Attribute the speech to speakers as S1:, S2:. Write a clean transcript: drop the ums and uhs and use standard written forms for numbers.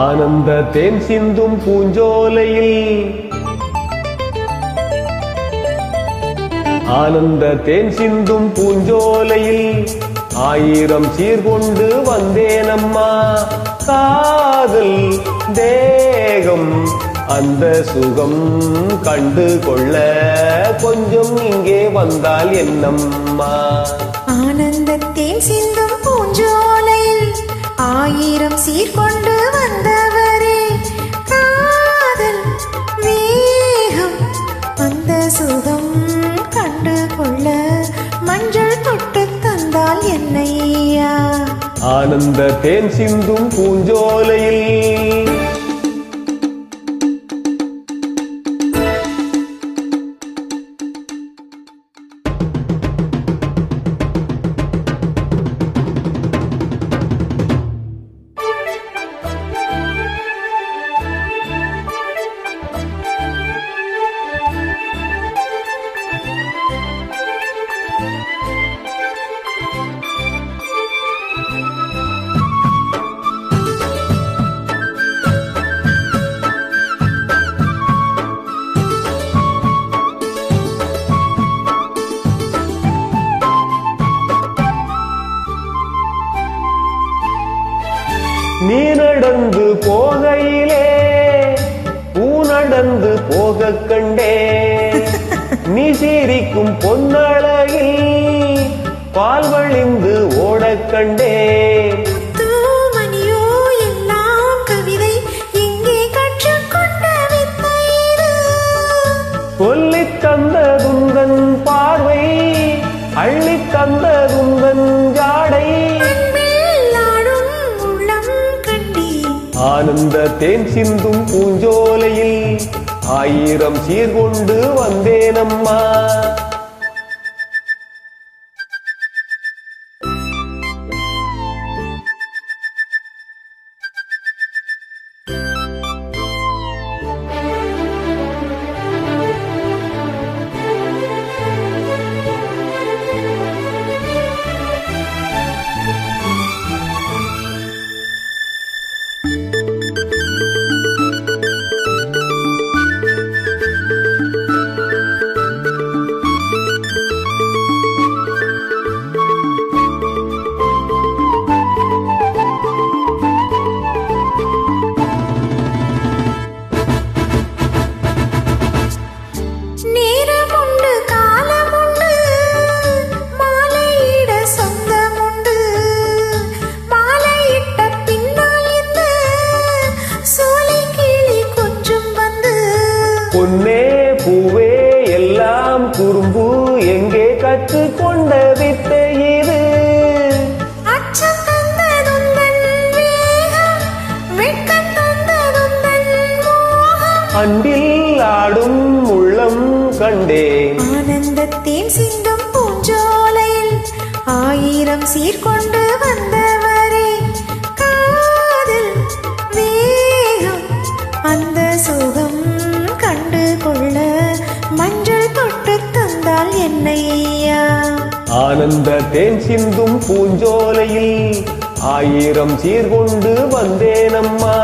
S1: ஆனந்த தேன் சிந்தும் பூஞ்சோலையில் ஆனந்த தேன் சிந்தும் பூஞ்சோலையில் ஆயிரம் சீர்கொண்டு வந்தேனம்மா. காதல் தேகம் அந்த சுகம் கண்டு கொள்ள கொஞ்சம் இங்கே வந்தால் என்னம்மா.
S2: ஆனந்த தேன் சிந்தும் பூஞ்சோலையில் ஆயிரம் சீர்கொண்டு வந்தவரே, காதல் வேகம் அந்த சுகம் கண்டு கொள்ள மஞ்சள் தொட்டு தந்தால் என்னையா.
S1: ஆனந்த தேன் சிந்தும் பூஞ்சோலையில் நீ நடந்து போகையிலே பூ நடந்து போக கண்டே. நீ சிரிக்கும் பொன்னழகில் பால் வழிந்து ஓட கண்டே.
S2: மணியோ எல்லாம் கவிதை எங்கே கற்றுக்கொண்ட வித்தை இது.
S1: சொல்லித் தந்ததுந்தன் பார்வை அள்ளித் தந்ததுந்தன் ஜாடை. ஆனந்த தேன் சிந்தும் பூஞ்சோலையில் ஆயிரம் சீர்கொண்டு வந்தேனம்மா. பொன்னே பூவே எல்லாம் குறும்பு எங்கே கற்றுக்கொண்ட வித்தை இது. அன்பில் ஆடும் உள்ளம் கண்டேன்.
S2: ஆனந்த தேன் சிந்தும் பூஞ்சோலையில் ஆயிரம் சீர்கொண்டு வந்தவரே, காதல் வேகம் அந்த சுகம் கண்டு கொள்ள மஞ்சள் தொட்டு தந்தால் என்னையா.
S1: ஆனந்த தேன் சிந்தும் பூஞ்சோலையில் ஆயிரம் சீர்கொண்டு வந்தேனம்மா.